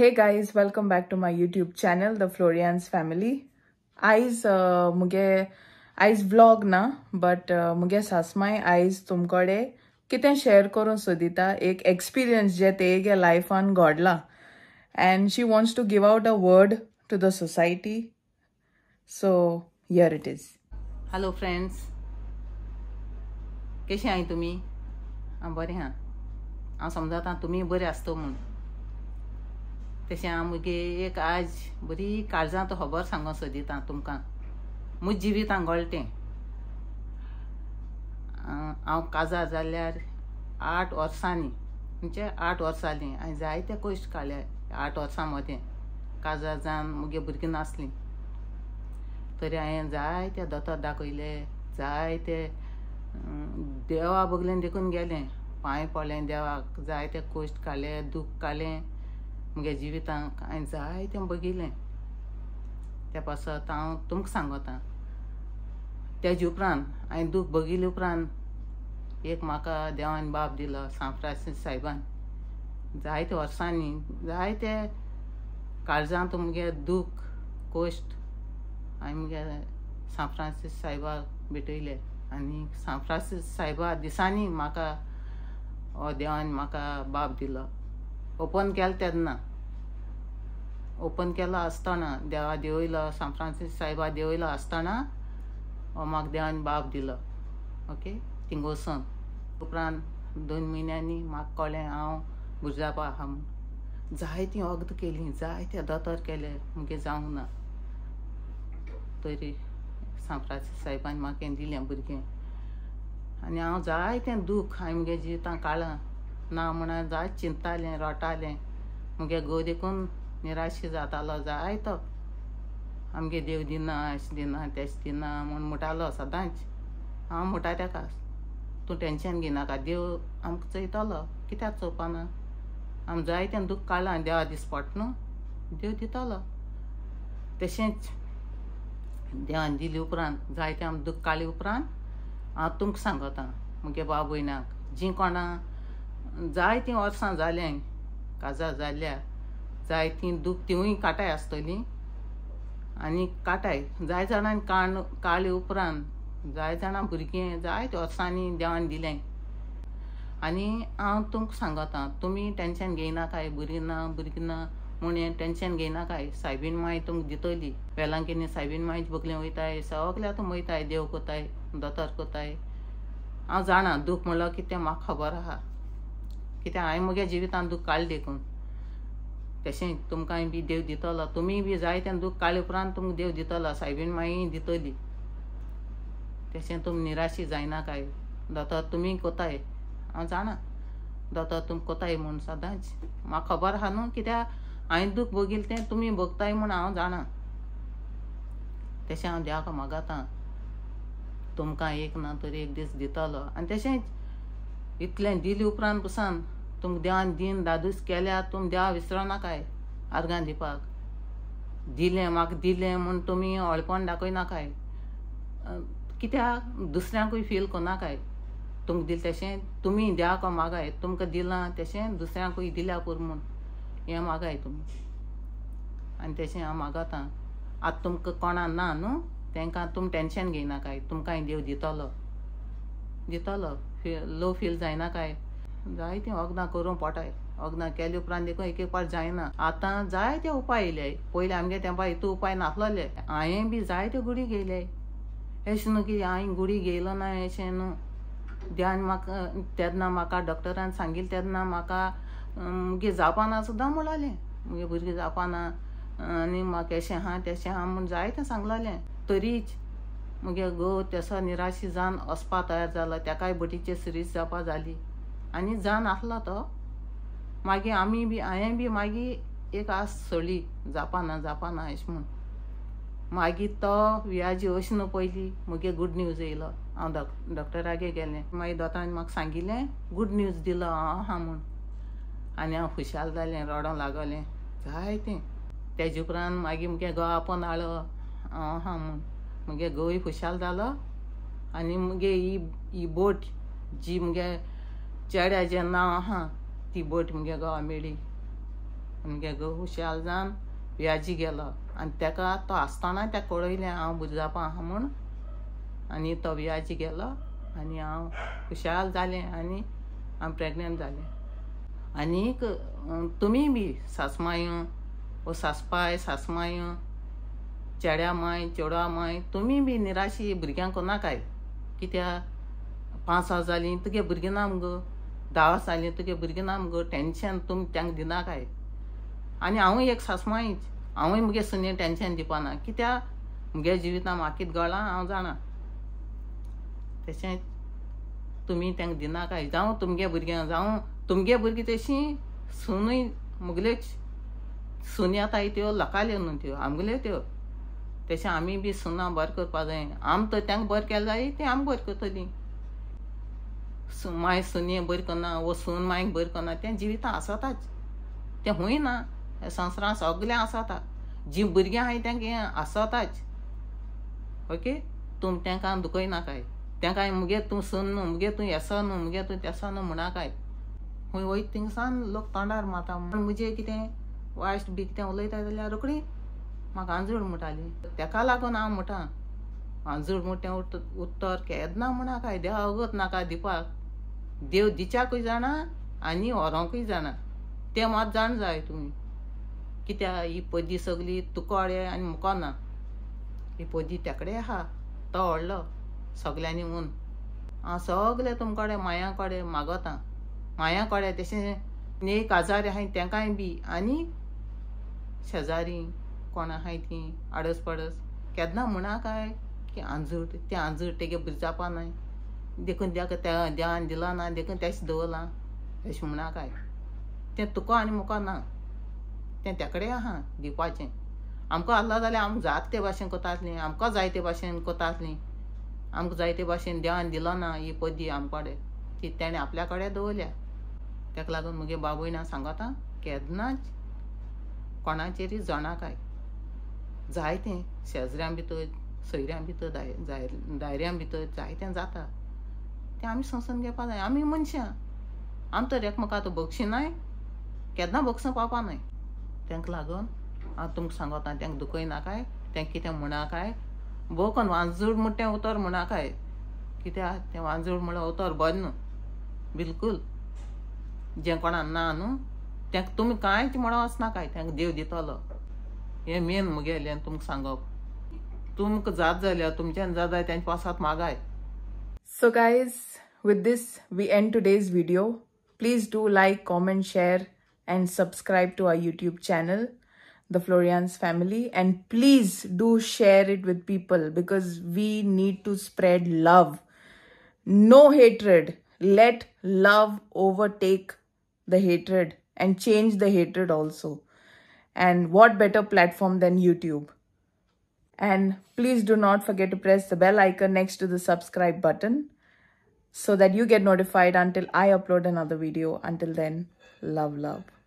Hey guys, welcome back to my YouTube channel, The Florian's Family. आयज vlog ना, but मुगे सासमाय आयज तुमकडे कितें शेअर करून सोदिता एक एक्सपिरियन्स जे तेगे लायफान घडला, and she wants to give out a word to the society. So here it is. Hello friends, कशें आहाय तुमी? हांव बरें आहा. हांव समजता तुमी बरें आसता म्हूण. तशें हांव मुगे एक आज बरी काळजांत खबर सांगूंक सोदिता तुमकां. म्हजें जिवितांत घडलें. हांव काजार जाल्यार 8 वर्सांनी म्हणजे 8 वर्सां जालीं. हांवें जायते कश्ट काडले 8 वर्सां मदें. काजार जावन मुगे भुरगीं नासलीं. तरी हांवें जायते दोतोर दाखयले, जायते देवा बगलेन देखून गेलें, पांय पडलें देवाक, जायते कश्ट काडले, दूख काडलें मुगे जिवितांत. हांवें जायतें बघिल्लें. त्या पासत हांव तुमकां सांगता. तेजे उपरांत हांवें दूख बघिल्ले उपरांत एक म्हाका देवान बाब दिलो, सांत फ्रांसीस सायबान. जायते वर्सांनी जायते काळजांत मुगे दूख कश्ट हांवें मुगे सांत फ्रांसीस सायबाक भेटयले. आनी सांत फ्रांसीस सायबा दिसांनी म्हाका हो देवान म्हाका बाब दिलो. ओपन केलो तेन्ना, ओपन केलो आसतना देवा देवयलो, सांत फ्रांसीस सायबा देवयलो आसतना हो म्हाका देवान बाब दिलो. ओके, थिंग वचून उपरांत 2 म्हयन्यांनी म्हाका कळ्ळें हांव बुरजापा आहा म्हूण. जायतीं वखदां केलीं, जायते दोतोर केले, मुगे जावंक ना. तरी सांत फ्रांसीस सायबान म्हाका हें दिलें भुरगें. आनी हांव जायतें दूख हांवें मुगे जिवितांत काडलां. ना म्हणून जायत चिंतालें, रडटालें. मुगे घोव देखून निराशी जातालो जायतो. आमगे देव दिना, अशें दिना, तेशें दिना म्हूण म्हणटालो सदांच. हांव म्हणटा तेका, तूं टेंशन घेयनाका, देव आमकां चोयतलो, कित्याक चोवपाना. आमी जायतें दूख काडलां, देवा दीस पडटा न्हू, देव दितलो. तशेंच देवान दिले उपरांत जायतें आमी दूख काडले उपरांत हांव तुमकां सांगता मुगे बाब भयणाक, जीं कोणा जायतीं वर्सां जालीं काजार जाल्ल्या, जायतीं दूख तिवूय काटाय आसतलीं. आनी काटाय जाय जाणांनी काडले उपरांत जाय जाणां भुरगीं जायते वर्सांनी देवान दिलें. आनी हांव तुमकां सांगता, तुमी टेंशन घेयनाकाय, भुरगीं ना म्हूण हें टेंशन घेयनाकाय. सायबीण माय तुमकां दितली. वेलांकिनी सायबीण मायचे बगलेन वयताय, सगल्या तुमी वयताय, देव कोताय, दोतोर कोताय. हांव जाणा दूख म्हणल्यार कितें म्हाका खबर आहा, कित्याक हांवें मुगे जिवितांत दूख काडलें देखून. तशेंच तुमकांय बी देव दितलो. तुमी बी जायतें दूख काडले उपरांत तुमकां देव दितलो, सायबीण माई दितली. तशें तुमी निराशी जायनाकाय. दोतोर तुमी कोताय, हांव जाणा दोतोर तुमी कोताय म्हूण सदांच. म्हाका खबर आहा न्हू, कित्याक हांवें दूख बघिल्लें तें तुमी भोगताय म्हूण हांव जाणा. तशें हांव देवाक मागतां तुमकां एक ना तरी एक दीस दितलो. आनी तशेंच इतलें दिले उपरांत पसून तुमकां देवान दीन दादूस केल्यार तुमी देवा विसरोनाकाय आर्गां दिवपाक. दिलें म्हाका दिलें म्हूण तुमी हळपण दाखयनाकाय, कित्याक दुसऱ्यांकूय फील कोनाकाय. तुमकां दिलें तशें तुमी देवाक मागाय, तुमकां दिलां तशें दुसऱ्यांकूय दिल्या पुरो म्हूण हें मागाय तुमी. आनी तशें हांव मागतां. आतां तुमकां कोणा ना न्हू, तांकां तुमी टेंशन घेयनाकाय, तुमकांय देव दितलो. लो फील जायनाकाय. जायतीं वखदां करूं पडटाय. वखदां केले उपरांत देखून एक एक पाट जायना. आतां जायते उपाय येयले. पयलीं आमगे तेंपा हितू उपाय नासलोले. हांवें बी जायत्यो गुडी घेयले. अशें न्हू की हांवें गुडी घेयलो ना अशें न्हू. देवान म्हाका तेन्ना म्हाका डॉक्टरान सांगिल्लें तेन्ना म्हाका मुगे जावपाना सुद्दां म्हणलें, मुगे भुरगीं जावपाना आनी म्हाका अशें आहा तेशें आहा म्हूण जायतें सांगलेलें. तरीच मुगे घोव तेसो निराशी जावन वचपा तयार जालो. तेकाय बोटीचेर सिरीस जावपा जाली आनी जावन आसलो तो. मागीर हांवें बी मागीर एक आस सोडली, जावपाना अशें म्हूण. मागीर तो वियाजी वचना पयलीं मुगे गूड न्यूज येयलो. हांव डॉक्टरागेर गेलें. मागीर दोतोरान म्हाका सांगिल्लें गूड न्यूज दिलो हांव आहा म्हूण. आनी हांव खुशाल जालें, रडों लागलें जायतें. तेजे उपरांत मागीर मुगे घोव आपोवन हाडलो हांव आहा म्हूण. मुगे घोवूय खुशाल जालो. आनी मुगे ही बोट जी मुगे चेड्याचें नांव आहा ती बोट मुगे घोवा मेळ्ळी. मुगे घो हुशाल जावन व्याजी गेलो आनी ताका तो आसतना ताका कळयलें हांव बरी जावपा आहा म्हूण आनी तो व्याजी गेलो आनी हांव हुशाल जालें आनी हांव प्रेग्नंट जालें. आनीक तुमी बी सासमायो वो सासपाय सासमायो चेड्या माय चेडवा माय तुमी बी निराशी भुरग्यांक कोनाकाय. कित्याक 5 वर्सां जालीं तुगे भुरगीं ना मुगो, 10 वर्सां जालीं तुगे भुरगीं ना मुगो, टेंशन तुमी तांकां दिनाकाय. आनी हांवूय एक सासमायच, हांवूय मुगे सुने टेंशन दिवपाना. कित्याक मुगे जिवितां म्हाका कितें घडलां हांव जाणा. तशेंच तुमी तांकां दिनाकाय. जावं तुमगे भुरग्यां जावं तुमगे भुरगीं तशीं सुनूय मुगल्योच सुनी आताय त्यो लोकाल्यो न्हू त्यो आमगल्यो त्यो. तशें आमी बी सुनां बरें करपा जाय. आम तर तांकां बरें केलें जाय तें आमी बरें करतलीं. माय सुनये बरें करना वो सून मायक बरें करना तें जिवितां आसताच. तें खूंय ना, ह्या संवसारांत सगलें आसता. जीं भुरगीं आहाय तांकां आसताच. ओके, तुमी तांकां दुखय नाकाय. तांकां मुगे तूं सून न्हू, मुगे तूं येसो न्हू, मुगे तूं तेसो न्हू म्हणाकाय. खूंय वयता थिंगसान लोक तोंडार मारता. मुजे कितें वायट बी कितें उलयता जाल्यार रोखडी म्हाका आंजूड म्हणटाली. ताका लागून हांव म्हणटा आंजूड म्हणटा उत्तर केन्ना म्हणाकाय. देवा वगत नाका दिवपाक. देव दिच्याकूय जाणा आनी व्हरोंकूय जाणा. तें मात जाण जाय तुमी. कित्याक ही पदी सगली तुकोडे आनी मुको ना. ही पदी तेकडे आहा तो व्हडलो सगल्यांनी म्हूण. हांव सगले तुमचे कडेन माया कडेन मागोतां. माया कडेन तशें न्ही काजारी आहाय तांकांय बी आनी शेजारी कोण आहाय तीं आडस पडस केन्ना म्हणाकाय की आंजूड तें आंजूड तेगे बरी जावपा नाय. देखून ताका देवान दिलो ना देखून तेश दवरलां अशें म्हणाकाय. तें तुको आनी मुको ना. तें तेकडे आहा दिवपाचें. आमकां आहलो जाल्यार आमी जाता ते भाशेन कोतासलीं. आमकां जाय ते भाशेन कोतासलीं. आमकां जाय ते भाशेन देवान दिलो ना ही पदी आमचे कडेन. ती तेणें आपल्या कडेन दवरल्या. ताका लागून मुगे बाब भयणां सांगता केन्नाच कोणाचेरय जणाकाय. जायतें शेजऱ्यां भितर सोयऱ्यां भितर दायऱ्यां भितर जायतें जाता. तें आमी समजून घेवपा जाय. आमी मनशां. आमी तर एकमेकांक बक्षिनाय केन्ना बक्षूं पावपा न्हय. तांकां लागून हांव तुमकां सांगता तांकां दुखय नाकाय. तांकां कितें म्हणाकाय. भोव कोन्न वांजूड म्हूण तें उतर म्हणाकाय. कित्याक तें वांजूड म्हणल्यार उतर बरें न्हू बिलकूल. जें कोणाक ना न्हू तांकां तुमी कांयच म्हणों वचनाकाय. तांकां देव दितलो. हें मेन मुगेलें तुमकां सांगप. तुमकां जात जाल्यार तुमच्यान जाता जाल्यार तांचे पासत मागाय. So guys, with this we end today's video. Please do like, comment, share and subscribe to our YouTube channel, The Florians Family, and please do share it with people because we need to spread love. No hatred. Let love overtake the hatred and change the hatred also. And what better platform than YouTube? And please do not forget to press the bell icon next to the subscribe button so that you get notified until I upload another video. Until then, love.